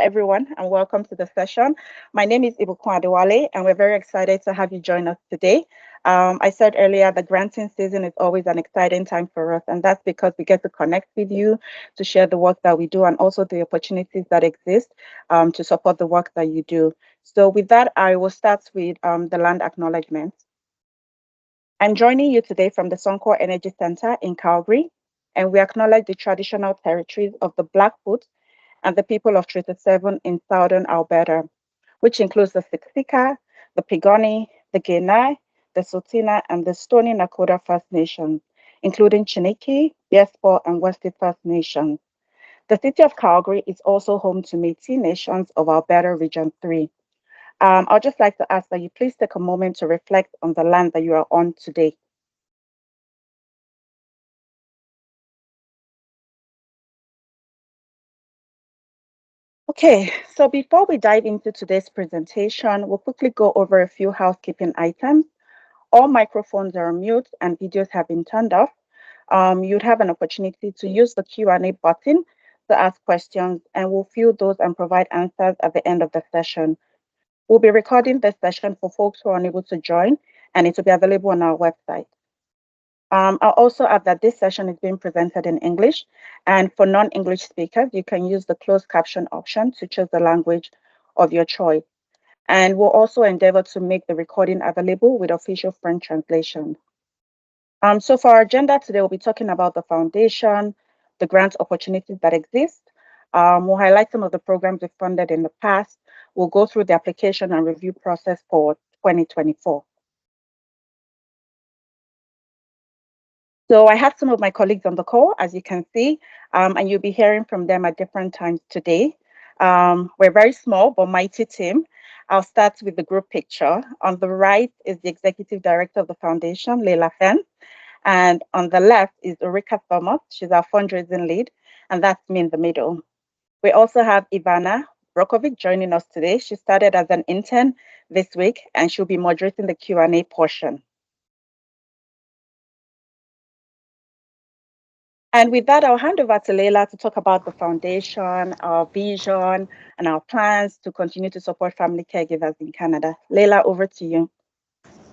everyone, and welcome to the session. My name is Ibukun Adewale, and we're very excited to have you join us today. I said earlier that granting season is always an exciting time for us, and that's because we get to connect with you, to share the work that we do, and also the opportunities that exist to support the work that you do. So, with that, I will start with the land acknowledgement. I'm joining you today from the Suncor Energy Center in Calgary, and we acknowledge the traditional territories of the Blackfoot and the people of Treaty 7 in southern Alberta, which includes the Siksika, the Piikani, the Kainai, the Tsuut'ina, and the Stoney Nakoda First Nations, including Chiniki, Biespo, and Westie First Nations. The city of Calgary is also home to Métis Nations of Alberta Region 3. I'd just like to ask that you please take a moment to reflect on the land that you are on today. Okay, so before we dive into today's presentation, we'll quickly go over a few housekeeping items. All microphones are on mute and videos have been turned off. You'd have an opportunity to use the Q&A button to ask questions, and we'll field those and provide answers at the end of the session. We'll be recording this session for folks who are unable to join, and it will be available on our website. I'll also add that this session is being presented in English, and for non-English speakers, you can use the closed caption option to choose the language of your choice. And we'll also endeavor to make the recording available with official French translation. So for our agenda today, we'll be talking about the foundation, the grant opportunities that exist. We'll highlight some of the programs we've funded in the past. We'll go through the application and review process for 2024. So I have some of my colleagues on the call, as you can see, and you'll be hearing from them at different times today. We're a very small but mighty team. I'll start with the group picture. On the right is the Executive Director of the Foundation, Leila Fen. And on the left is Ulrika Thomas. She's our fundraising lead, and that's me in the middle. We also have Ivana Brokovic joining us today. She started as an intern this week, and she'll be moderating the Q&A portion. And with that, I'll hand over to Leila to talk about the foundation, our vision, and our plans to continue to support family caregivers in Canada. Leila, over to you.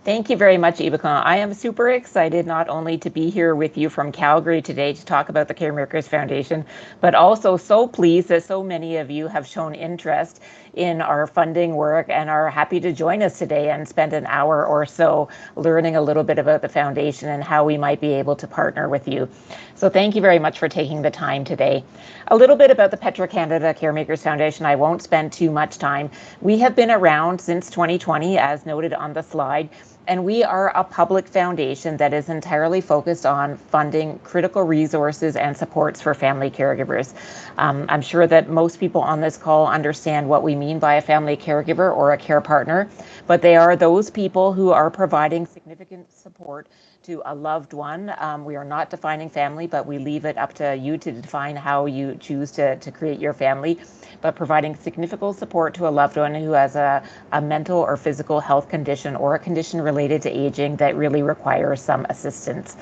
Thank you very much, Ibukun. I am super excited not only to be here with you from Calgary today to talk about the Caremakers Foundation, but also so pleased that so many of you have shown interest in our funding work and are happy to join us today and spend an hour or so learning a little bit about the foundation and how we might be able to partner with you. So thank you very much for taking the time today. A little bit about the Petro-Canada Caremakers Foundation. I won't spend too much time. We have been around since 2020, as noted on the slide. And we are a public foundation that is entirely focused on funding critical resources and supports for family caregivers. I'm sure that most people on this call understand what we mean by a family caregiver or a care partner, but they are those people who are providing significant support to a loved one. We are not defining family, but we leave it up to you to define how you choose to create your family, but providing significant support to a loved one who has a mental or physical health condition or a condition related to aging that really requires some assistance.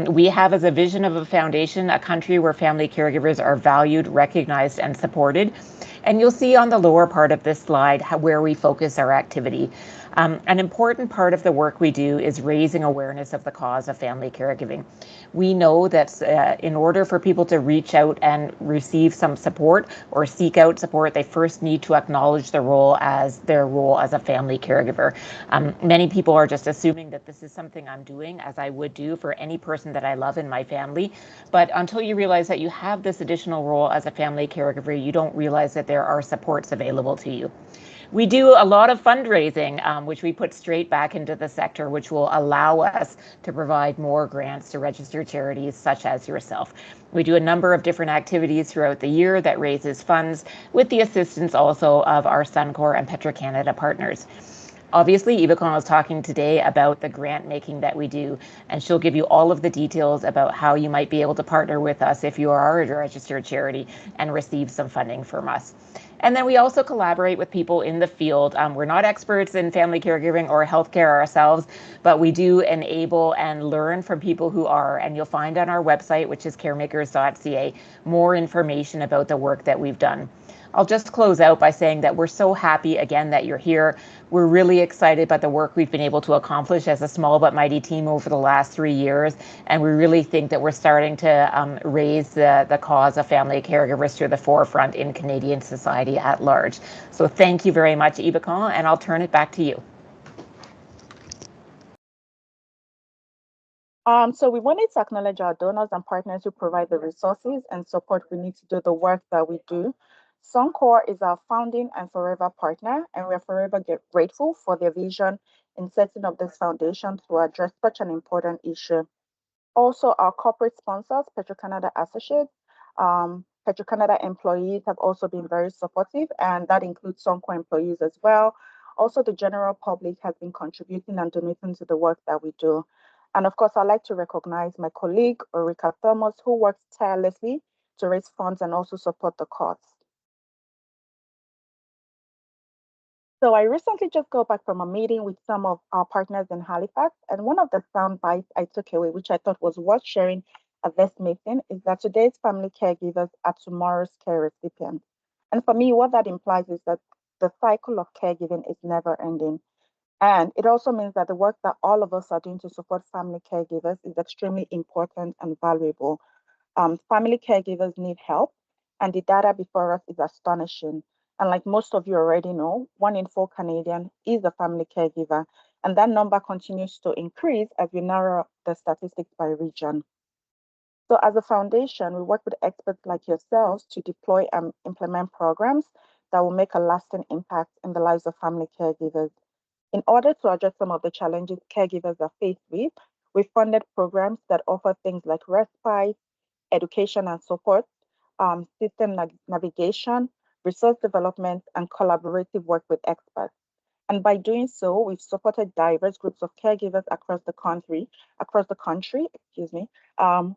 We have as a vision of a foundation, a country where family caregivers are valued, recognized, and supported. And you'll see on the lower part of this slide where we focus our activity. An important part of the work we do is raising awareness of the cause of family caregiving. We know that in order for people to reach out and receive some support or seek out support, they first need to acknowledge their role as a family caregiver. Many people are just assuming that this is something I'm doing, as I would do for any person that I love in my family. But until you realize that you have this additional role as a family caregiver, you don't realize that there are supports available to you. We do a lot of fundraising, which we put straight back into the sector, which will allow us to provide more grants to registered charities such as yourself. We do a number of different activities throughout the year that raises funds with the assistance also of our Suncor and Petro-Canada partners. Obviously, Ibukun is talking today about the grant making that we do, and she'll give you all of the details about how you might be able to partner with us if you are a registered charity and receive some funding from us. And then we also collaborate with people in the field. We're not experts in family caregiving or healthcare ourselves, but we do enable and learn from people who are. And you'll find on our website, which is caremakers.ca, more information about the work that we've done. I'll just close out by saying that we're so happy again that you're here. We're really excited about the work we've been able to accomplish as a small but mighty team over the last 3 years. And we really think that we're starting to raise the cause of family caregivers to the forefront in Canadian society at large. So thank you very much, Ibakon, and I'll turn it back to you. So we wanted to acknowledge our donors and partners who provide the resources and support we need to do the work that we do. Suncor is our founding and forever partner, and we're forever grateful for their vision in setting up this foundation to address such an important issue. Also, our corporate sponsors, Petro-Canada Associates, Petro-Canada employees have also been very supportive, and that includes Suncor employees as well. Also, the general public has been contributing and donating to the work that we do. And of course, I'd like to recognize my colleague, Ulrika Thomas, who works tirelessly to raise funds and also support the cause. So I recently just got back from a meeting with some of our partners in Halifax, and one of the sound bites I took away, which I thought was worth sharing at this meeting, is that today's family caregivers are tomorrow's care recipients. And for me, what that implies is that the cycle of caregiving is never ending. And it also means that the work that all of us are doing to support family caregivers is extremely important and valuable. Family caregivers need help, and the data before us is astonishing. And like most of you already know, 1 in 4 Canadians is a family caregiver, and that number continues to increase as we narrow the statistics by region. So as a foundation, we work with experts like yourselves to deploy and implement programs that will make a lasting impact in the lives of family caregivers. In order to address some of the challenges caregivers are faced with, we funded programs that offer things like respite, education and support, system navigation, resource development, and collaborative work with experts. And by doing so, we've supported diverse groups of caregivers across the country, excuse me.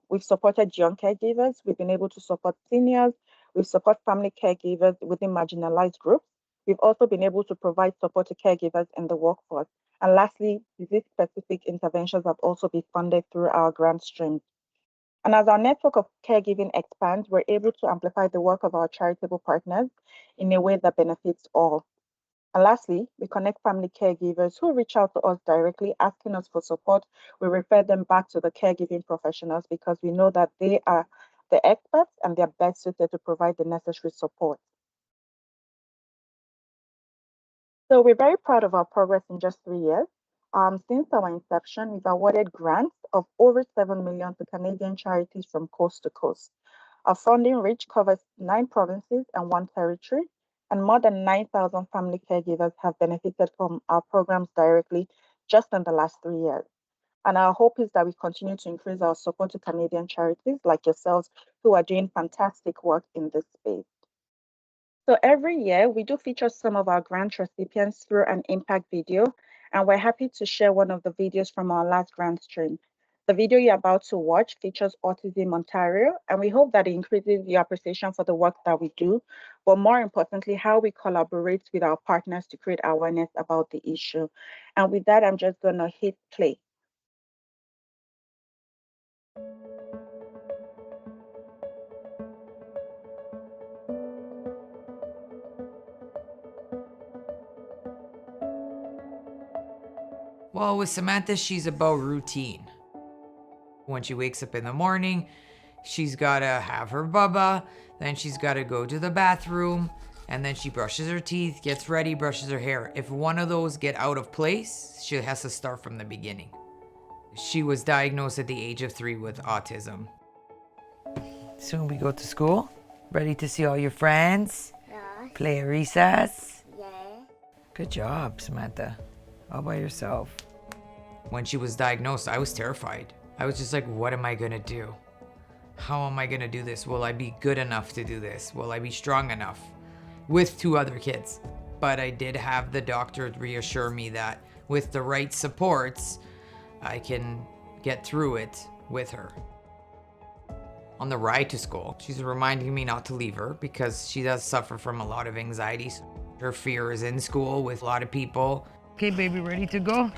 We've supported young caregivers. We've been able to support seniors. We've supported family caregivers within marginalized groups. We've also been able to provide support to caregivers in the workforce. And lastly, disease-specific interventions have also been funded through our grant streams. And as our network of caregiving expands, we're able to amplify the work of our charitable partners in a way that benefits all. And lastly, we connect family caregivers who reach out to us directly asking us for support. We refer them back to the caregiving professionals because we know that they are the experts and they're best suited to provide the necessary support. So we're very proud of our progress in just 3 years. Since our inception, we've awarded grants of over 7 million to Canadian charities from coast to coast. Our funding reach covers 9 provinces and 1 territory, and more than 9,000 family caregivers have benefited from our programs directly just in the last 3 years. And our hope is that we continue to increase our support to Canadian charities like yourselves who are doing fantastic work in this space. So every year we do feature some of our grant recipients through an impact video, and we're happy to share one of the videos from our last grant stream. The video you're about to watch features Autism Ontario, and we hope that it increases your appreciation for the work that we do, but more importantly, how we collaborate with our partners to create awareness about the issue. And with that, I'm just gonna hit play. Well, with Samantha, she's about routine. When she wakes up in the morning, she's gotta have her bubba, then she's gotta go to the bathroom, and then she brushes her teeth, gets ready, brushes her hair. If one of those get out of place, she has to start from the beginning. She was diagnosed at the age of 3 with autism. Soon we go to school. Ready to see all your friends? Yeah. Play a recess? Yeah. Good job, Samantha. All by yourself. When she was diagnosed, I was terrified. I was just like, what am I gonna do? How am I gonna do this? Will I be good enough to do this? Will I be strong enough? With 2 other kids. But I did have the doctor reassure me that with the right supports, I can get through it with her. On the ride to school, she's reminding me not to leave her because she does suffer from a lot of anxieties. Her fear is in school with a lot of people. Okay, baby, ready to go?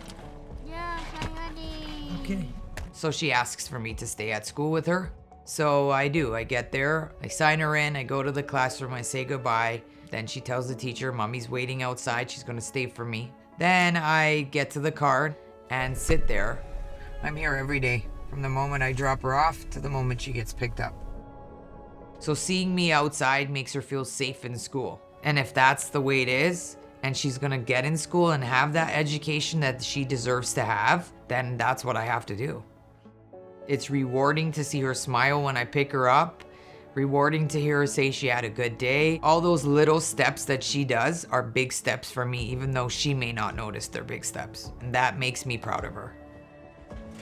Yes, I'm ready. Okay. So she asks for me to stay at school with her. So I do. I get there, I sign her in, I go to the classroom, I say goodbye. Then she tells the teacher, Mommy's waiting outside, she's gonna stay for me. Then I get to the car and sit there. I'm here every day, from the moment I drop her off to the moment she gets picked up. So seeing me outside makes her feel safe in school. And if that's the way it is, and she's gonna get in school and have that education that she deserves to have, then that's what I have to do. It's rewarding to see her smile when I pick her up, rewarding to hear her say she had a good day. All those little steps that she does are big steps for me, even though she may not notice they're big steps. And that makes me proud of her.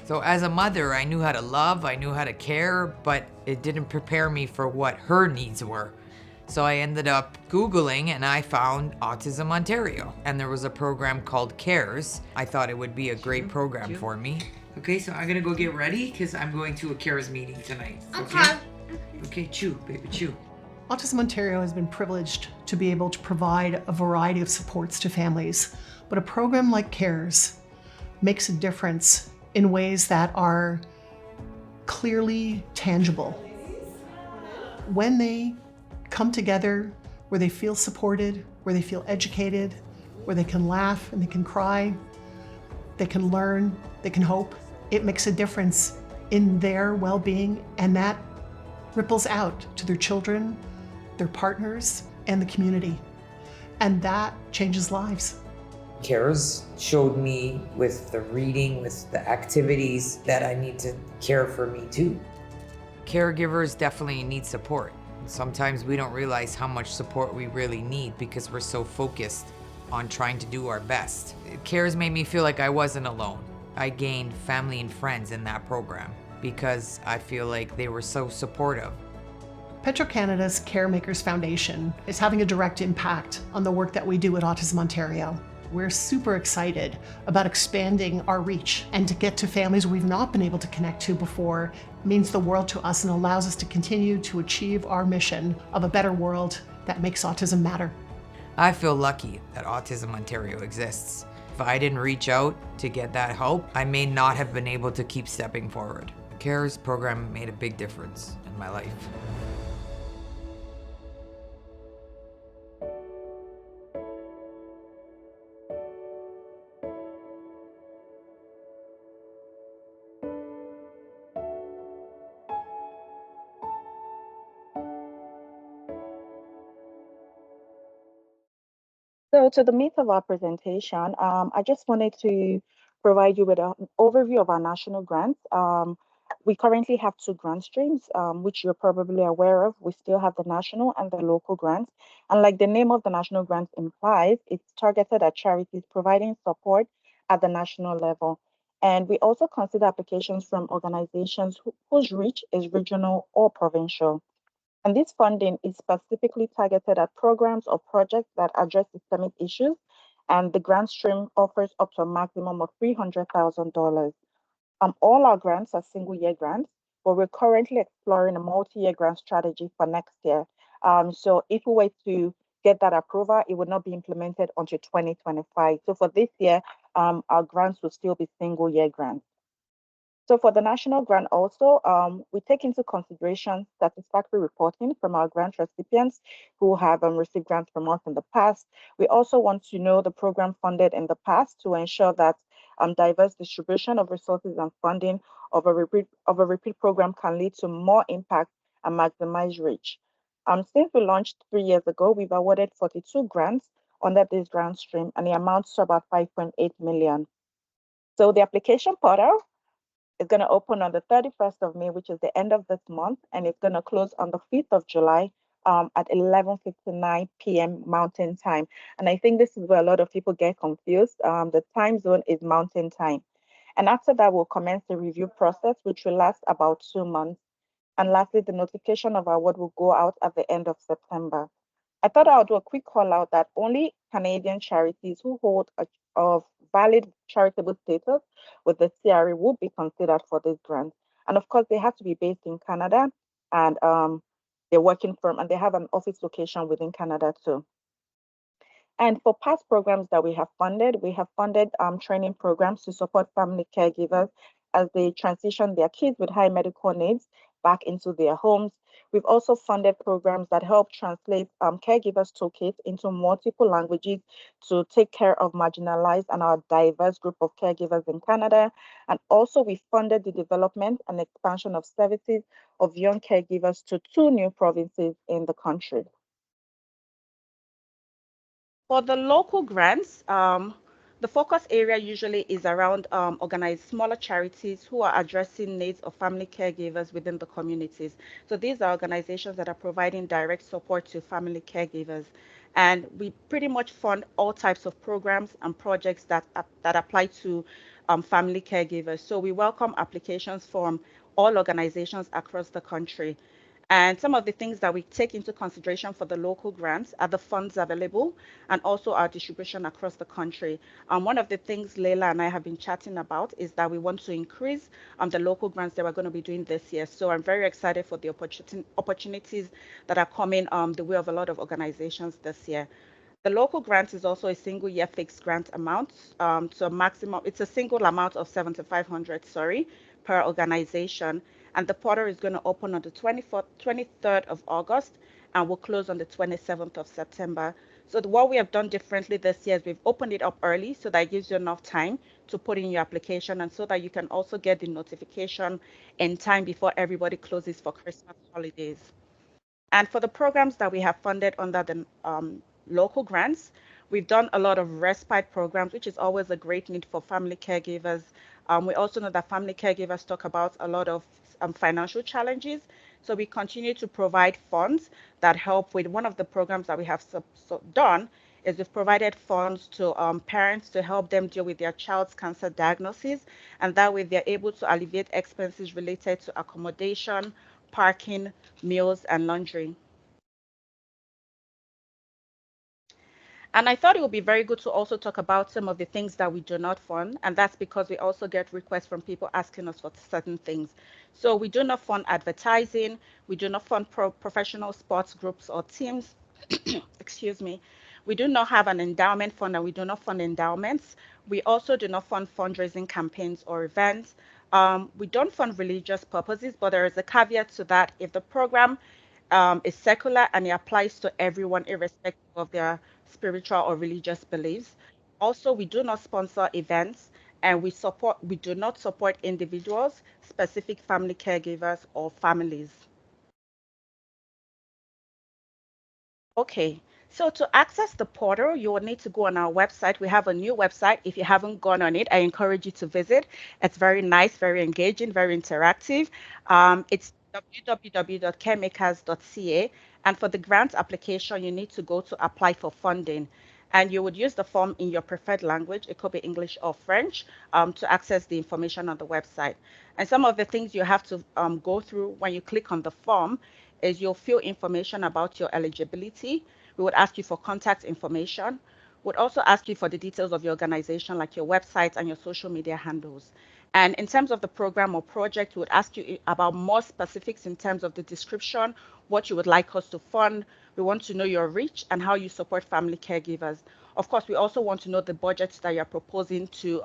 So as a mother, I knew how to love, I knew how to care, but it didn't prepare me for what her needs were. So I ended up Googling and I found Autism Ontario. And there was a program called CARES. I thought it would be a great program for me. Okay, so I'm gonna go get ready because I'm going to a CARES meeting tonight. Okay? Okay, chew, baby, chew. Autism Ontario has been privileged to be able to provide a variety of supports to families, but a program like CARES makes a difference in ways that are clearly tangible. When they come together, where they feel supported, where they feel educated, where they can laugh and they can cry, they can learn, they can hope, it makes a difference in their well-being, and that ripples out to their children, their partners, and the community. And that changes lives. CARES showed me with the reading, with the activities, that I need to care for me too. Caregivers definitely need support. Sometimes we don't realize how much support we really need because we're so focused on trying to do our best. CARES made me feel like I wasn't alone. I gained family and friends in that program because I feel like they were so supportive. Petro-Canada's Caremakers Foundation is having a direct impact on the work that we do at Autism Ontario. We're super excited about expanding our reach, and to get to families we've not been able to connect to before means the world to us and allows us to continue to achieve our mission of a better world that makes autism matter. I feel lucky that Autism Ontario exists. If I didn't reach out to get that help, I may not have been able to keep stepping forward. The CARES program made a big difference in my life. So to the meat of our presentation, I just wanted to provide you with an overview of our national grants. We currently have two grant streams, which you're probably aware of. We still have the national and the local grants. And like the name of the national grants implies, it's targeted at charities providing support at the national level. And we also consider applications from organizations whose reach is regional or provincial. And this funding is specifically targeted at programs or projects that address systemic issues. And the grant stream offers up to a maximum of $300,000. All our grants are single year grants, but we're currently exploring a multi-year grant strategy for next year. So if we were to get that approval, it would not be implemented until 2025. So for this year, our grants will still be single year grants. So for the national grant also, we take into consideration satisfactory reporting from our grant recipients who have received grants from us in the past. We also want to know the program funded in the past to ensure that diverse distribution of resources and funding of a repeat program can lead to more impact and maximize reach. Since we launched 3 years ago, we've awarded 42 grants under this grant stream, and the amounts to about 5.8 million. So the application portal is going to open on the 31st of May, which is the end of this month, and it's going to close on the 5th of July at 11:59 p.m. Mountain Time. And I think this is where a lot of people get confused. The time zone is Mountain Time. And after that, we'll commence the review process, which will last about 2 months. And lastly, the notification of award will go out at the end of September. I thought I would do a quick call out that only Canadian charities who hold a valid charitable status with the CRA would be considered for this grant. And of course, they have to be based in Canada, and they're working from, and they have an office location within Canada too. And for past programs that we have funded training programs to support family caregivers as they transition their kids with high medical needs back into their homes. We've also funded programs that help translate caregivers toolkit into multiple languages to take care of marginalized and our diverse group of caregivers in Canada. And also we funded the development and expansion of services of young caregivers to 2 new provinces in the country. For the local grants, the focus area usually is around organized smaller charities who are addressing needs of family caregivers within the communities. So these are organizations that are providing direct support to family caregivers. And we pretty much fund all types of programs and projects that apply to family caregivers. So we welcome applications from all organizations across the country. And some of the things that we take into consideration for the local grants are the funds available and also our distribution across the country. One of the things Leila and I have been chatting about is that we want to increase the local grants that we're going to be doing this year. So I'm very excited for the opportunities that are coming the way of a lot of organizations this year. The local grant is also a single year fixed grant amount to a maximum, it's a single amount of 7,500, sorry, per organization. And the portal is going to open on the 23rd of August and will close on the 27th of September. So what we have done differently this year is we've opened it up early so that it gives you enough time to put in your application and so that you can also get the notification in time before everybody closes for Christmas holidays. And for the programs that we have funded under the local grants, we've done a lot of respite programs, which is always a great need for family caregivers. We also know that family caregivers talk about a lot of financial challenges. So we continue to provide funds that help with one of the programs that we have done is we've provided funds to parents to help them deal with their child's cancer diagnosis. And that way they're able to alleviate expenses related to accommodation, parking, meals, and laundry. And I thought it would be very good to also talk about some of the things that we do not fund. And that's because we also get requests from people asking us for certain things. So we do not fund advertising. We do not fund professional sports groups or teams. Excuse me. We do not have an endowment fund and we do not fund endowments. We also do not fund fundraising campaigns or events. We don't fund religious purposes, but there is a caveat to that. If the program is secular and it applies to everyone, irrespective of their spiritual or religious beliefs. Also, we do not sponsor events and we do not support individuals, specific family caregivers, or families. Okay, so to access the portal, you will need to go on our website. We have a new website. If you haven't gone on it, I encourage you to visit. It's very nice, very engaging, very interactive. It's www.caremakers.ca. And for the grant application, you need to go to apply for funding. And you would use the form in your preferred language. It could be English or French to access the information on the website. And some of the things you have to go through when you click on the form is you'll fill information about your eligibility. We would ask you for contact information. Would also ask you for the details of your organization, like your website and your social media handles. And in terms of the program or project, we would ask you about more specifics in terms of the description, what you would like us to fund. We want to know your reach and how you support family caregivers. Of course, we also want to know the budgets that you're proposing to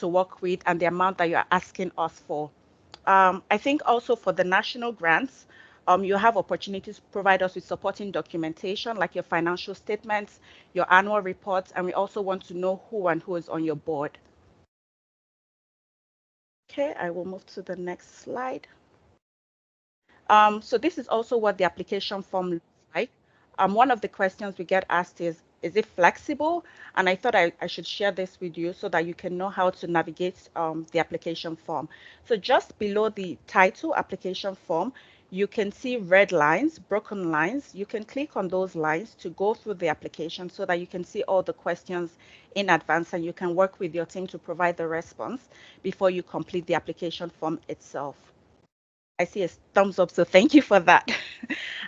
work with and the amount that you're asking us for. I think also for the national grants, you have opportunities to provide us with supporting documentation like your financial statements, your annual reports, and we also want to know who and who is on your board. Okay, I will move to the next slide. So this is also what the application form looks like. One of the questions we get asked is it flexible? And I thought I should share this with you so that you can know how to navigate the application form. So just below the title application form, you can see red lines, broken lines. You can click on those lines to go through the application so that you can see all the questions in advance and you can work with your team to provide the response before you complete the application form itself. I see a thumbs up, so thank you for that.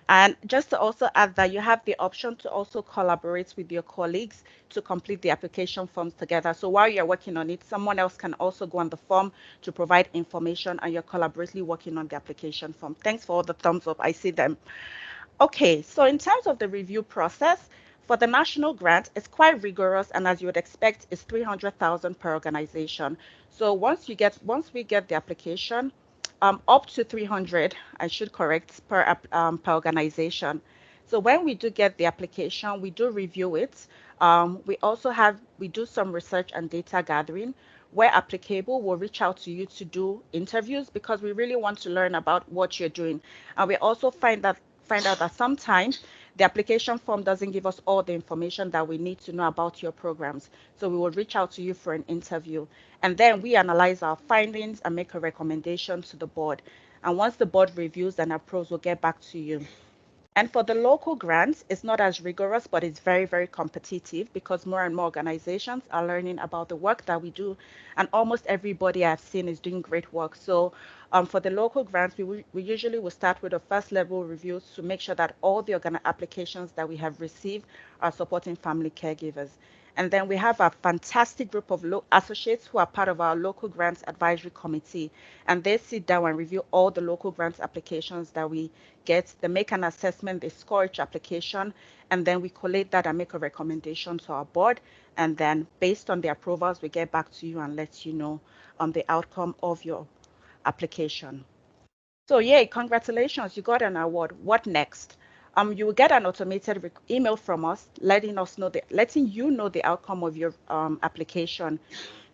And just to also add that you have the option to also collaborate with your colleagues to complete the application forms together. So while you're working on it, someone else can also go on the form to provide information and you're collaboratively working on the application form. Thanks for all the thumbs up, I see them. Okay, so in terms of the review process, for the national grant, it's quite rigorous, and as you would expect, it's 300,000 per organization. So once we get the application, up to 300, I should correct, per organization. So when we do get the application, we do review it. We do some research and data gathering. Where applicable, we'll reach out to you to do interviews because we really want to learn about what you're doing. And we also find out that sometimes the application form doesn't give us all the information that we need to know about your programs. So we will reach out to you for an interview. And then we analyze our findings and make a recommendation to the board. And once the board reviews and approves, we'll get back to you. And for the local grants, it's not as rigorous, but it's very, very competitive because more and more organizations are learning about the work that we do. And almost everybody I've seen is doing great work. So for the local grants, we usually will start with a first level review to make sure that all the applications that we have received are supporting family caregivers. And then we have a fantastic group of associates who are part of our local grants advisory committee. And they sit down and review all the local grants applications that we get. They make an assessment, they score each application, and then we collate that and make a recommendation to our board. And then based on the approvals, we get back to you and let you know the outcome of your application. So yay, congratulations, you got an award. What next? You will get an automated email from us letting you know the outcome of your application.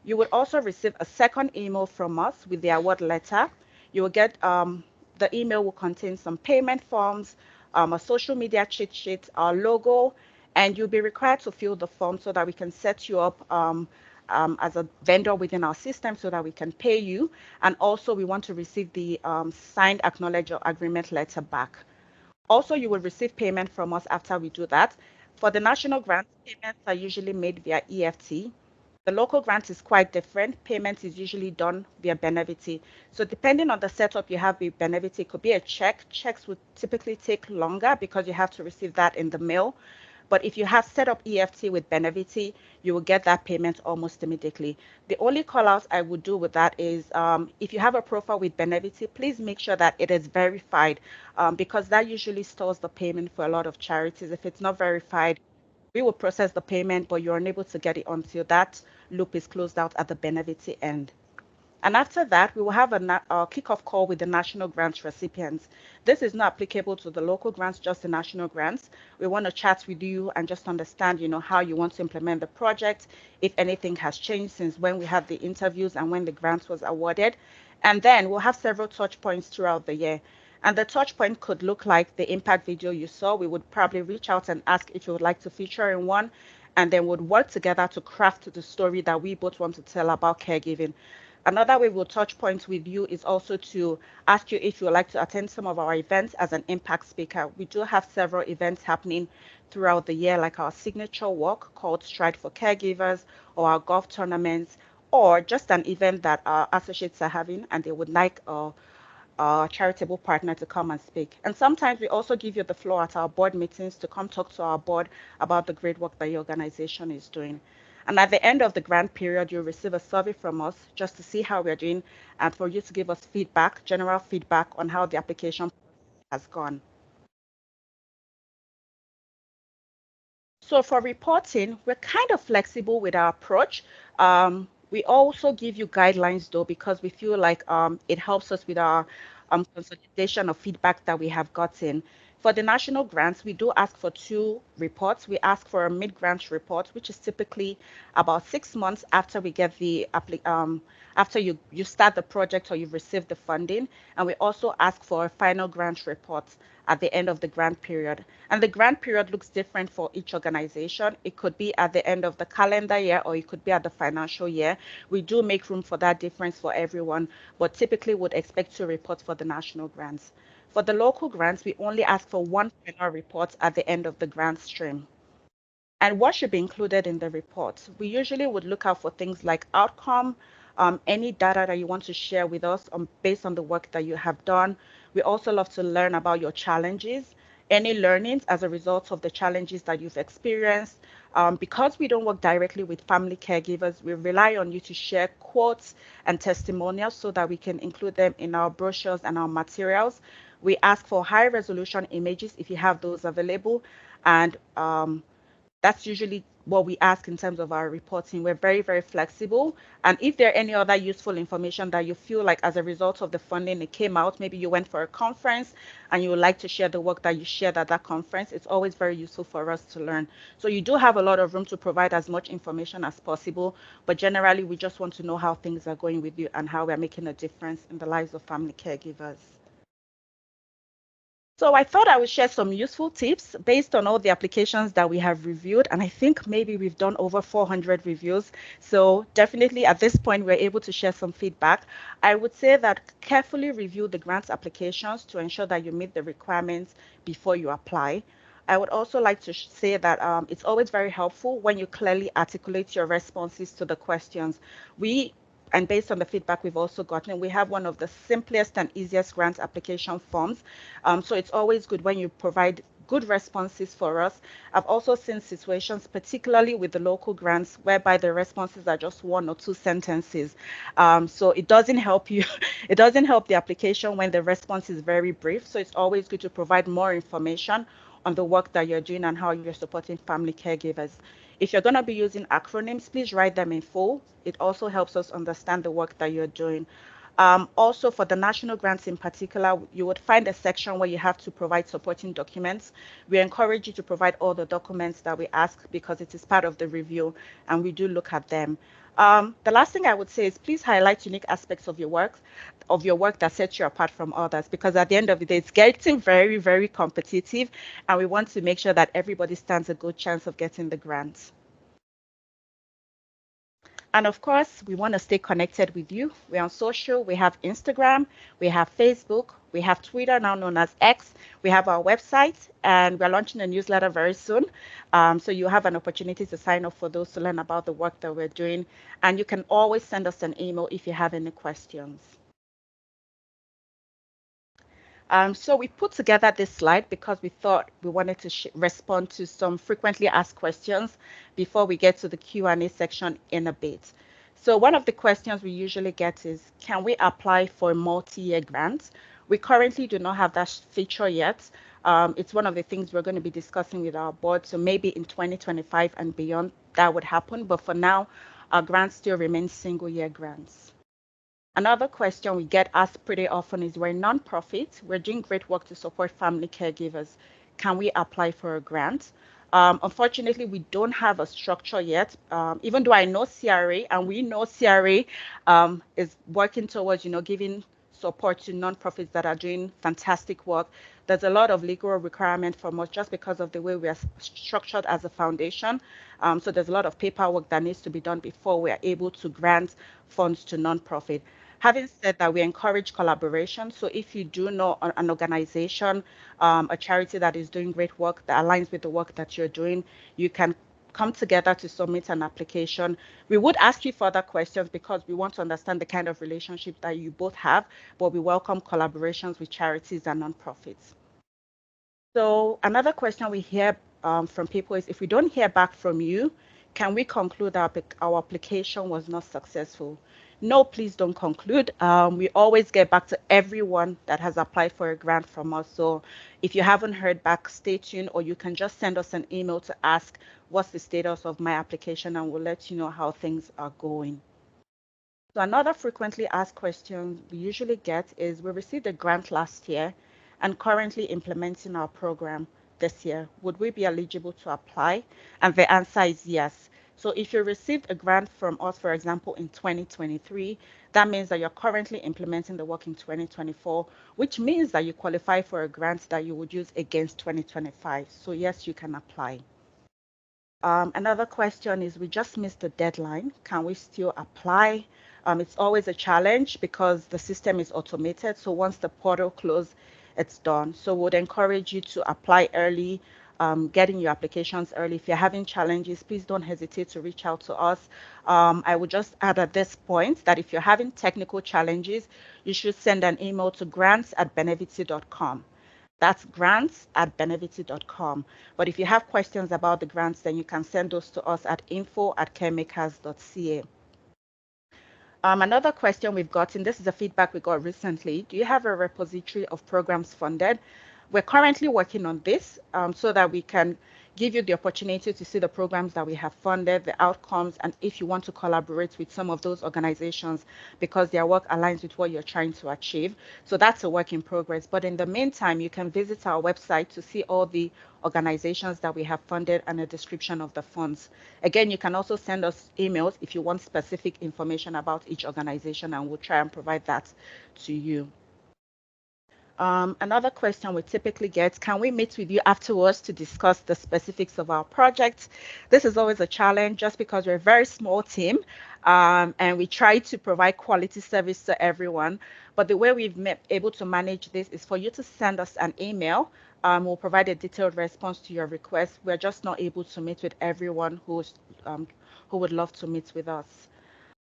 You will also receive a second email from us with the award letter. You will get the email will contain some payment forms, a social media cheat sheet, our logo, and you'll be required to fill the form so that we can set you up as a vendor within our system so that we can pay you. And also we want to receive the signed acknowledge agreement letter back. Also, you will receive payment from us after we do that. For the national grants, payments are usually made via EFT. The local grant is quite different. Payment is usually done via Benevity. So depending on the setup you have with Benevity, it could be a check. Checks would typically take longer because you have to receive that in the mail. But if you have set up EFT with Benevity, you will get that payment almost immediately. The only call out I would do with that is if you have a profile with Benevity, please make sure that it is verified because that usually stores the payment for a lot of charities. If it's not verified, we will process the payment, but you're unable to get it until that loop is closed out at the Benevity end. And after that, we will have a kickoff call with the national grants recipients. This is not applicable to the local grants, just the national grants. We want to chat with you and just understand, how you want to implement the project, if anything has changed since when we had the interviews and when the grants was awarded. And then we'll have several touch points throughout the year. And the touch point could look like the impact video you saw. We would probably reach out and ask if you would like to feature in one, and then would work together to craft the story that we both want to tell about caregiving. Another way we'll touch points with you is also to ask you if you would like to attend some of our events as an impact speaker. We do have several events happening throughout the year, like our signature walk called Stride for Caregivers, or our golf tournaments, or just an event that our associates are having and they would like a charitable partner to come and speak. And sometimes we also give you the floor at our board meetings to come talk to our board about the great work that your organization is doing. And at the end of the grant period, you'll receive a survey from us just to see how we're doing and for you to give us feedback, general feedback on how the application has gone. So for reporting, we're kind of flexible with our approach. We also give you guidelines though, because we feel like it helps us with our consolidation of feedback that we have gotten. For the national grants, we do ask for 2 reports. We ask for a mid-grant report, which is typically about 6 months after we get the after you start the project or you've received the funding. And we also ask for a final grant report at the end of the grant period. And the grant period looks different for each organization. It could be at the end of the calendar year or it could be at the financial year. We do make room for that difference for everyone, but typically would expect 2 reports for the national grants. For the local grants, we only ask for 1 final report at the end of the grant stream. And what should be included in the report? We usually would look out for things like outcome, any data that you want to share with us based on the work that you have done. We also love to learn about your challenges, any learnings as a result of the challenges that you've experienced. Because we don't work directly with family caregivers, we rely on you to share quotes and testimonials so that we can include them in our brochures and our materials. We ask for high resolution images if you have those available, and that's usually what we ask in terms of our reporting. We're very, very flexible. And if there are any other useful information that you feel like as a result of the funding it came out, maybe you went for a conference and you would like to share the work that you shared at that conference, it's always very useful for us to learn. So you do have a lot of room to provide as much information as possible, but generally we just want to know how things are going with you and how we're making a difference in the lives of family caregivers. So I thought I would share some useful tips based on all the applications that we have reviewed. And I think maybe we've done over 400 reviews. So definitely at this point, we're able to share some feedback. I would say that carefully review the grants applications to ensure that you meet the requirements before you apply. I would also like to say that it's always very helpful when you clearly articulate your responses to the questions. And based on the feedback we've also gotten, we have one of the simplest and easiest grant application forms. So it's always good when you provide good responses for us. I've also seen situations, particularly with the local grants, whereby the responses are just 1 or 2 sentences. So it doesn't help you. It doesn't help the application when the response is very brief. So it's always good to provide more information on the work that you're doing and how you're supporting family caregivers. If you're going to be using acronyms, please write them in full. It also helps us understand the work that you're doing. Also, for the national grants in particular, you would find a section where you have to provide supporting documents. We encourage you to provide all the documents that we ask because it is part of the review and we do look at them. The last thing I would say is please highlight unique aspects of your work that sets you apart from others, because at the end of the day, it's getting very, very competitive, and we want to make sure that everybody stands a good chance of getting the grant. And of course, we want to stay connected with you. We're on social. We have Instagram, we have Facebook, we have Twitter, now known as X. We have our website, and we're launching a newsletter very soon. So you have an opportunity to sign up for those to learn about the work that we're doing. And you can always send us an email if you have any questions. So we put together this slide because we thought we wanted to respond to some frequently asked questions before we get to the Q&A section in a bit. So one of the questions we usually get is, can we apply for multi-year grants? We currently do not have that feature yet. It's one of the things we're going to be discussing with our board. So maybe in 2025 and beyond, that would happen. But for now, our grants still remain single-year grants. Another question we get asked pretty often is, we're a nonprofit, we're doing great work to support family caregivers. Can we apply for a grant? Unfortunately, we don't have a structure yet, even though I know CRA, and we know CRA is working towards, giving support to nonprofits that are doing fantastic work. There's a lot of legal requirement from us just because of the way we are structured as a foundation. So there's a lot of paperwork that needs to be done before we are able to grant funds to nonprofit. Having said that, we encourage collaboration. So if you do know an organization, a charity that is doing great work that aligns with the work that you're doing, you can come together to submit an application. We would ask you further questions because we want to understand the kind of relationship that you both have, but we welcome collaborations with charities and nonprofits. So another question we hear from people is, if we don't hear back from you, can we conclude our application was not successful? No, please don't conclude. We always get back to everyone that has applied for a grant from us. So if you haven't heard back, stay tuned, or you can just send us an email to ask what's the status of my application, and we'll let you know how things are going. So another frequently asked question we usually get is, we received a grant last year and currently implementing our program this year. Would we be eligible to apply? And the answer is yes. So if you received a grant from us, for example, in 2023, that means that you're currently implementing the work in 2024, which means that you qualify for a grant that you would use against 2025. So yes, you can apply. Another question is, we just missed the deadline. Can we still apply? It's always a challenge because the system is automated. So once the portal closes, it's done. So we would encourage you to apply early, getting your applications early. If you're having challenges, please don't hesitate to reach out to us. I would just add at this point that if you're having technical challenges, you should send an email to grants@benevity.com. That's grants@benevity.com. But if you have questions about the grants, then you can send those to us at info@caremakers.ca. Another question we've gotten, this is the feedback we got recently. Do you have a repository of programs funded? We're currently working on this so that we can give you the opportunity to see the programs that we have funded, the outcomes, and if you want to collaborate with some of those organizations because their work aligns with what you're trying to achieve. So that's a work in progress. But in the meantime, you can visit our website to see all the organizations that we have funded and a description of the funds. Again, you can also send us emails if you want specific information about each organization, and we'll try and provide that to you. Another question we typically get, can we meet with you afterwards to discuss the specifics of our project? This is always a challenge just because we're a very small team, and we try to provide quality service to everyone. But the way we've been able to manage this is for you to send us an email. We'll provide a detailed response to your request. We're just not able to meet with everyone who would love to meet with us.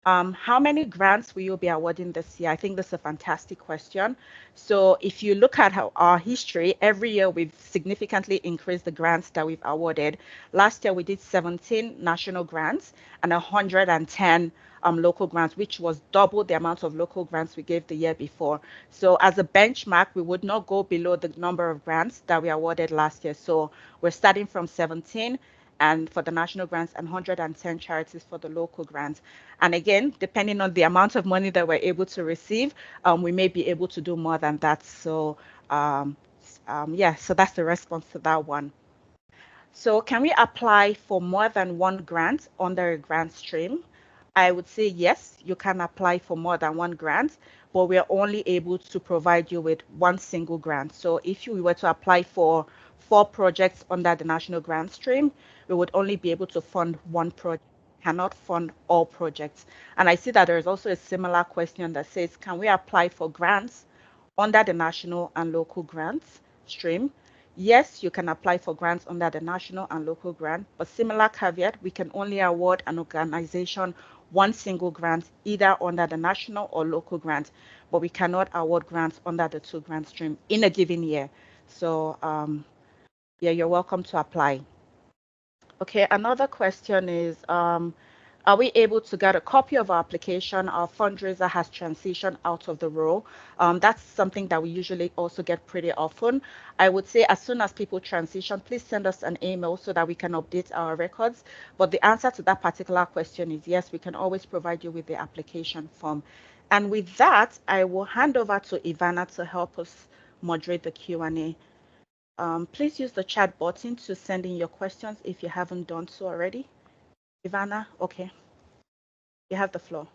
How many grants will you be awarding this year? I think this is a fantastic question. So if you look at our history, every year we've significantly increased the grants that we've awarded. Last year we did 17 national grants and 110 local grants, which was double the amount of local grants we gave the year before. So as a benchmark, we would not go below the number of grants that we awarded last year. So we're starting from 17 and for the national grants and 110 charities for the local grants. And again, depending on the amount of money that we're able to receive, we may be able to do more than that. So yeah, so that's the response to that one. So can we apply for more than one grant under a grant stream? I would say yes, you can apply for more than one grant, but we're only able to provide you with one single grant. So if you were to apply for 4 projects under the national grant stream, we would only be able to fund one project, cannot fund all projects. And I see that there is also a similar question that says, can we apply for grants under the national and local grants stream? Yes, you can apply for grants under the national and local grant, but similar caveat, we can only award an organization one single grant, either under the national or local grant, but we cannot award grants under the 2 grant stream in a given year. So yeah, you're welcome to apply. Okay, another question is, are we able to get a copy of our application? Our fundraiser has transitioned out of the role. That's something that we usually also get pretty often. I would say as soon as people transition, please send us an email so that we can update our records. But the answer to that particular question is yes, we can always provide you with the application form. And with that, I will hand over to Ivana to help us moderate the Q&A. Please use the chat button to send in your questions if you haven't done so already. Ivana, okay. You have the floor.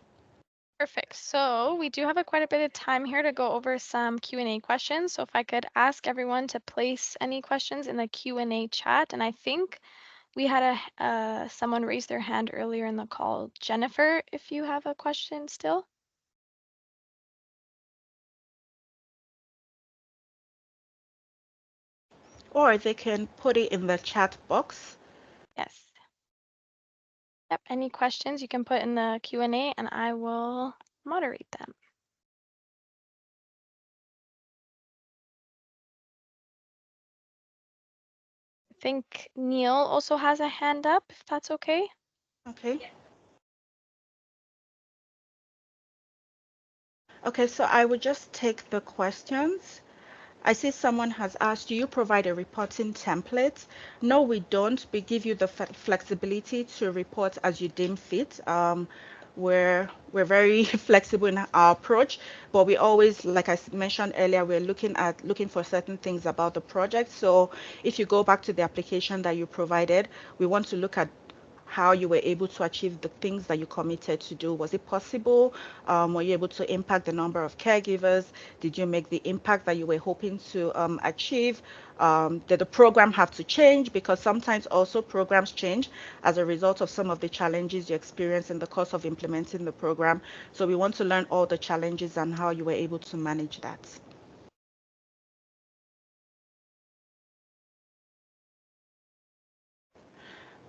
Perfect. So we do have quite a bit of time here to go over some Q&A questions. So if I could ask everyone to place any questions in the Q&A chat. And I think we had someone raise their hand earlier in the call. Jennifer, if you have a question still. Or they can put it in the chat box. Yes. Yep, any questions you can put in the Q&A and I will moderate them. I think Neil also has a hand up, if that's okay. Okay. Okay, so I will just take the questions. I see someone has asked, do you provide a reporting template? No, we don't. We give you the flexibility to report as you deem fit. We're very flexible in our approach, but we always, like I mentioned earlier, we're looking for certain things about the project. So if you go back to the application that you provided, we want to look at how you were able to achieve the things that you committed to do. Was it possible? Were you able to impact the number of caregivers? Did you make the impact that you were hoping to achieve? Did the program have to change? Because sometimes also programs change as a result of some of the challenges you experience in the course of implementing the program. So we want to learn all the challenges and how you were able to manage that.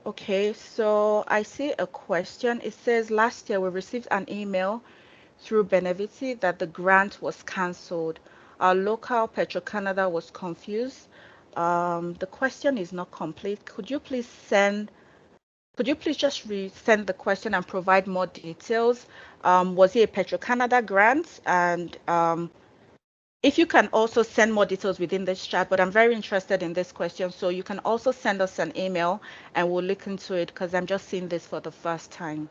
Okay, so I see a question. It says last year we received an email through Benevity that the grant was cancelled. Our local Petro-Canada was confused. The question is not complete. Could you please just resend the question and provide more details? Was it a Petro-Canada grant? And If you can also send more details within this chat, but I'm very interested in this question. So you can also send us an email and we'll look into it because I'm just seeing this for the first time.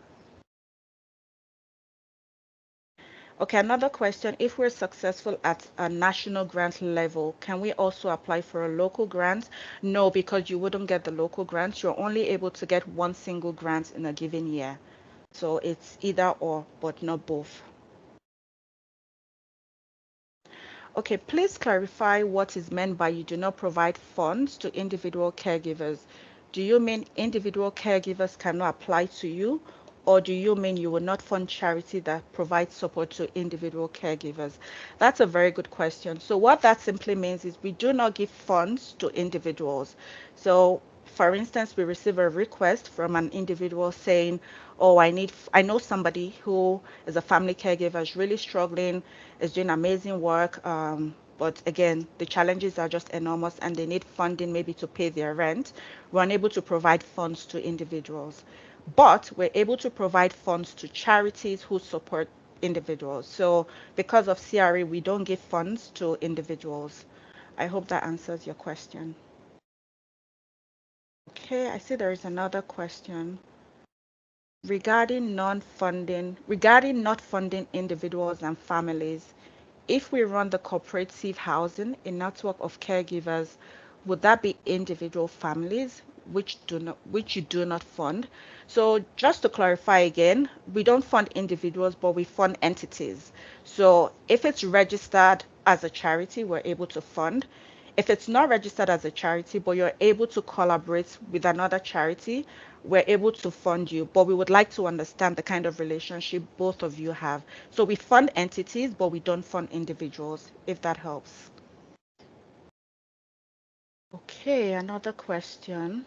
Okay, another question. If we're successful at a national grant level, can we also apply for a local grant? No, because you wouldn't get the local grant. You're only able to get one single grant in a given year. So it's either or, but not both. Okay, please clarify what is meant by you do not provide funds to individual caregivers. Do you mean individual caregivers cannot apply to you, or do you mean you will not fund charity that provides support to individual caregivers? That's a very good question. So what that simply means is we do not give funds to individuals. So for instance, we receive a request from an individual saying, oh, I know somebody who is a family caregiver, is really struggling, is doing amazing work. But again, the challenges are just enormous and they need funding maybe to pay their rent. We're unable to provide funds to individuals, but we're able to provide funds to charities who support individuals. So because of CRA, we don't give funds to individuals. I hope that answers your question. Okay, I see there is another question regarding not funding individuals and families. If we run the cooperative housing, a network of caregivers, would that be individual families which you do not fund? So just to clarify again, we don't fund individuals, but we fund entities. So if it's registered as a charity, we're able to fund. If it's not registered as a charity, but you're able to collaborate with another charity, we're able to fund you. But we would like to understand the kind of relationship both of you have. So we fund entities, but we don't fund individuals, if that helps. Okay, another question.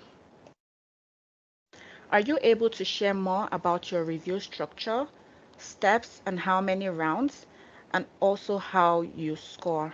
Are you able to share more about your review structure, steps, and how many rounds, and also how you score?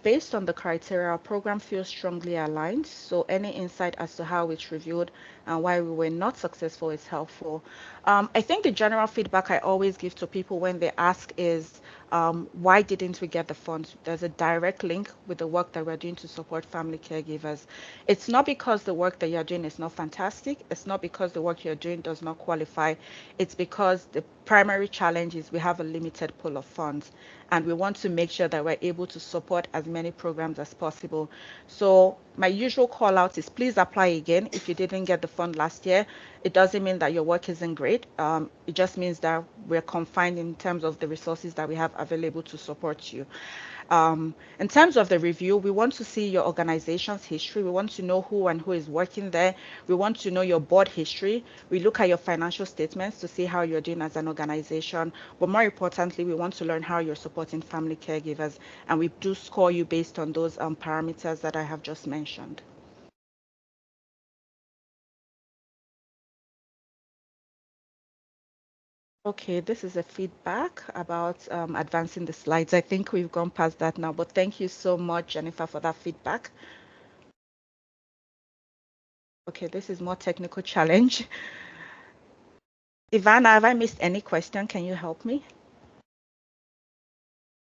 Based on the criteria, our program feels strongly aligned, so any insight as to how it's reviewed and why we were not successful is helpful. I think the general feedback I always give to people when they ask is, why didn't we get the funds? There's a direct link with the work that we're doing to support family caregivers. It's not because the work that you're doing is not fantastic. It's not because the work you're doing does not qualify. It's because the primary challenge is we have a limited pool of funds and we want to make sure that we're able to support as many programs as possible. So my usual call out is please apply again if you didn't get the fund last year. It doesn't mean that your work isn't great. It just means that we're confined in terms of the resources that we have available to support you. In terms of the review, we want to see your organization's history. We want to know who and who is working there. We want to know your board history. We look at your financial statements to see how you're doing as an organization. But more importantly, we want to learn how you're supporting family caregivers. And we do score you based on those parameters that I have just mentioned. Okay, this is a feedback about advancing the slides. I think we've gone past that now, but thank you so much, Jennifer, for that feedback. Okay, this is more technical challenge. Ivana, have I missed any question? Can you help me?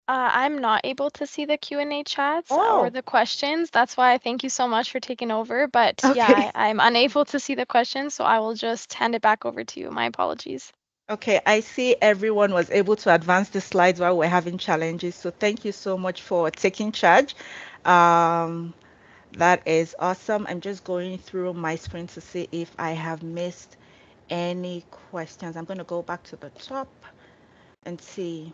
I'm not able to see the Q&A chats Oh. or the questions. That's why I thank you so much for taking over. But Okay. yeah, I'm unable to see the questions, so I will just hand it back over to you. My apologies. Okay, I see everyone was able to advance the slides while we're having challenges. So thank you so much for taking charge. That is awesome. I'm just going through my screen to see if I have missed any questions. I'm going to go back to the top and see.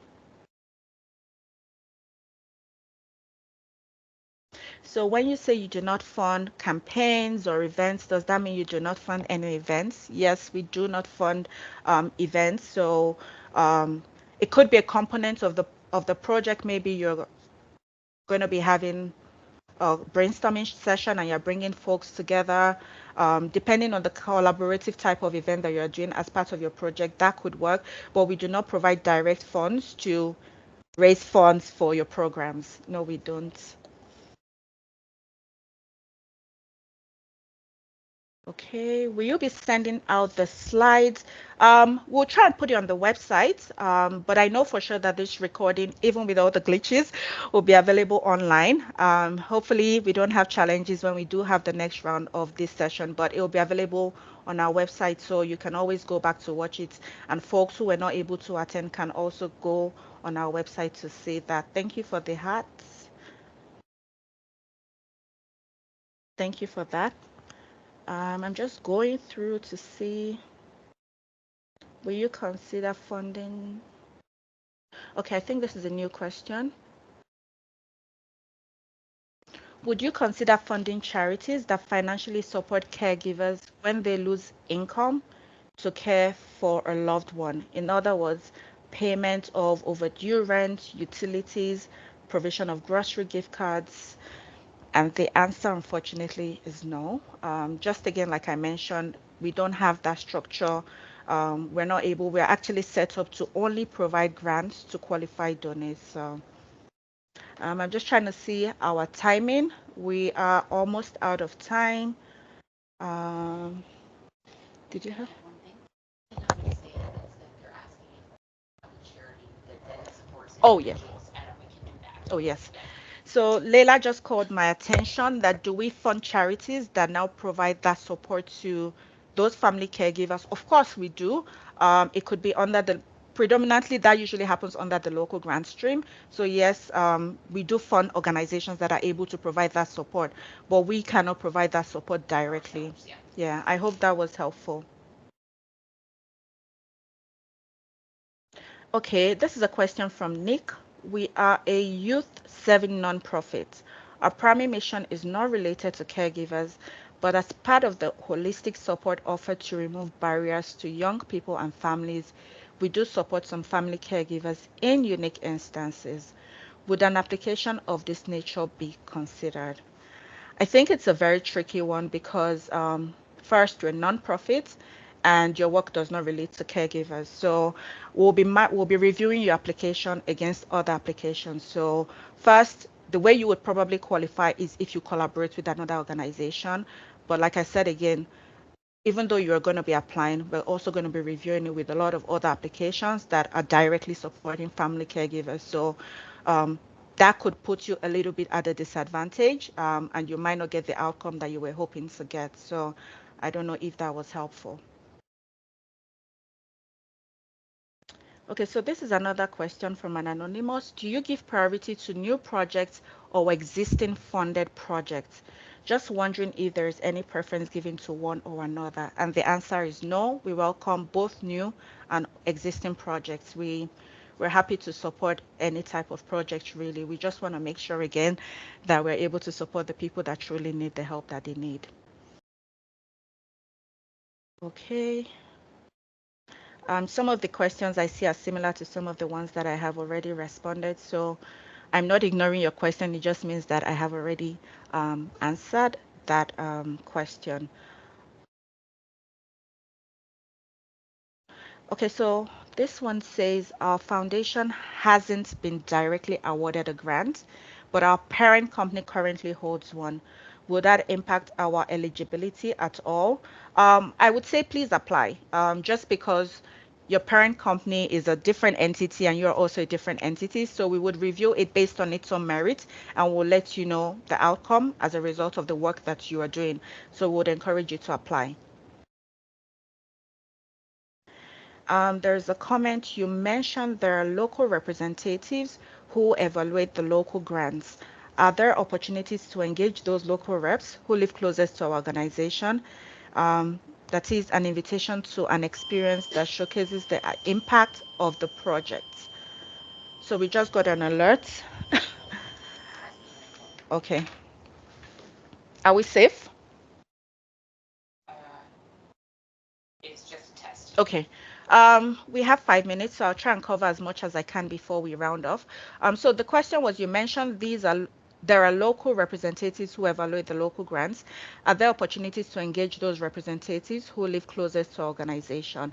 So when you say you do not fund campaigns or events, does that mean you do not fund any events? Yes, we do not fund events. So it could be a component of the project. Maybe you're going to be having a brainstorming session and you're bringing folks together. Depending on the collaborative type of event that you're doing as part of your project, that could work. But we do not provide direct funds to raise funds for your programs. No, we don't. Okay, will you be sending out the slides? We'll try and put it on the website, but I know for sure that this recording, even with all the glitches, will be available online. Hopefully, we don't have challenges when we do have the next round of this session, but it will be available on our website, so you can always go back to watch it. And folks who were not able to attend can also go on our website to see that. Thank you for the hearts. Thank you for that. I'm just going through to see. Will you consider funding? Okay, I think this is a new question. Would you consider funding charities that financially support caregivers when they lose income to care for a loved one? In other words, payment of overdue rent, utilities, provision of grocery gift cards. And the answer, unfortunately, is no. Just again, like I mentioned, we don't have that structure. We're not able, we're actually set up to only provide grants to qualified donors. So I'm just trying to see our timing. We are almost out of time. Um, did you have? Oh, yeah. Oh, yes. So Leila just called my attention that do we fund charities that now provide that support to those family caregivers? Of course we do. It could be under the predominantly that usually happens under the local grant stream. So yes, we do fund organizations that are able to provide that support, but we cannot provide that support directly. Yeah, I hope that was helpful. Okay, this is a question from Nick. We are a youth serving nonprofit. Our primary mission is not related to caregivers, but as part of the holistic support offered to remove barriers to young people and families, we do support some family caregivers in unique instances. Would an application of this nature be considered? I think it's a very tricky one because first, you're a nonprofit and your work does not relate to caregivers. So we'll be reviewing your application against other applications. So first, the way you would probably qualify is if you collaborate with another organization. But like I said again, even though you're going to be applying, we're also going to be reviewing it with a lot of other applications that are directly supporting family caregivers. So um, that could put you a little bit at a disadvantage, and you might not get the outcome that you were hoping to get. So I don't know if that was helpful. Okay, so this is another question from an anonymous. Do you give priority to new projects or existing funded projects? Just wondering if there is any preference given to one or another. And the answer is no. We welcome both new and existing projects. We're happy to support any type of project, really. We just want to make sure again that we're able to support the people that truly need the help that they need. Okay. Some of the questions I see are similar to some of the ones that I have already responded. So I'm not ignoring your question. It just means that I have already answered that question. Okay, so this one says our foundation hasn't been directly awarded a grant, but our parent company currently holds one. Will that impact our eligibility at all? I would say please apply. Just because your parent company is a different entity and you're also a different entity. So we would review it based on its own merit and we'll let you know the outcome as a result of the work that you are doing. So we would encourage you to apply. There's a comment you mentioned there are local representatives who evaluate the local grants. Are there opportunities to engage those local reps who live closest to our organization? Um, that is an invitation to an experience that showcases the impact of the project. So we just got an alert. Okay. Are we safe? Okay. We have 5 minutes, so I'll try and cover as much as I can before we round off. So the question was, you mentioned there are local representatives who evaluate the local grants. Are there opportunities to engage those representatives who live closest to organization?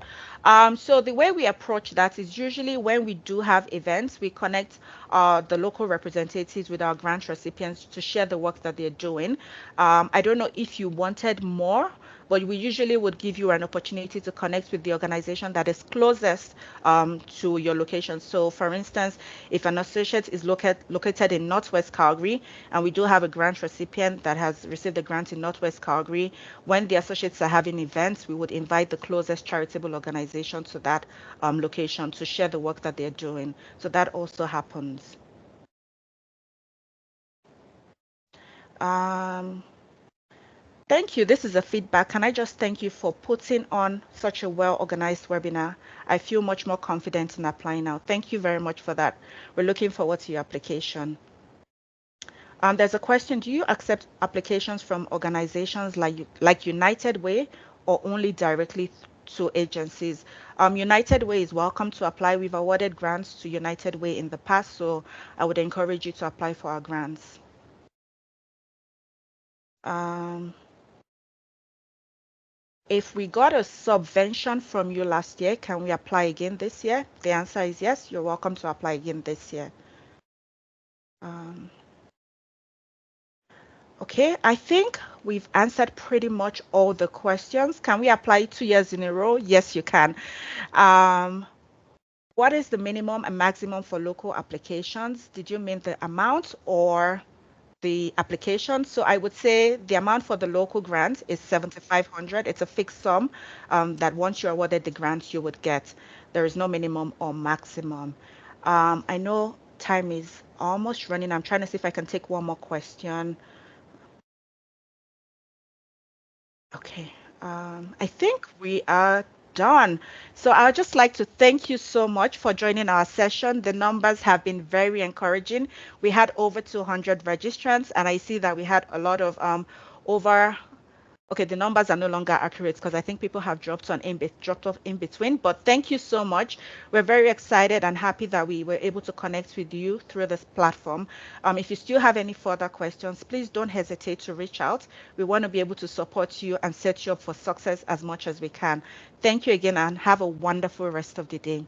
So the way we approach that is usually when we do have events, we connect the local representatives with our grant recipients to share the work that they're doing. I don't know if you wanted more but we usually would give you an opportunity to connect with the organization that is closest to your location. So for instance, if an associate is located in Northwest Calgary, and we do have a grant recipient that has received a grant in Northwest Calgary, when the associates are having events, we would invite the closest charitable organization to that location to share the work that they're doing. So that also happens. Thank you. This is a feedback. Can I just thank you for putting on such a well-organized webinar? I feel much more confident in applying now. Thank you very much for that. We're looking forward to your application. There's a question, do you accept applications from organizations like United Way or only directly to agencies? United Way is welcome to apply. We've awarded grants to United Way in the past, so I would encourage you to apply for our grants. If we got a subvention from you last year, can we apply again this year? The answer is yes, you're welcome to apply again this year. Okay, I think we've answered pretty much all the questions. Can we apply 2 years in a row? Yes, you can. What is the minimum and maximum for local applications? Did you mean the amount or the application? So I would say the amount for the local grant is 7,500. It's a fixed sum that once you're awarded the grant, you would get. There is no minimum or maximum. I know time is almost running. I'm trying to see if I can take one more question. Okay, I think we are done. So I'd just like to thank you so much for joining our session. The numbers have been very encouraging. We had over 200 registrants, and I see that we had a lot of okay, the numbers are no longer accurate because I think people have dropped off in between. But thank you so much. We're very excited and happy that we were able to connect with you through this platform. If you still have any further questions, please don't hesitate to reach out. We want to be able to support you and set you up for success as much as we can. Thank you again and have a wonderful rest of the day.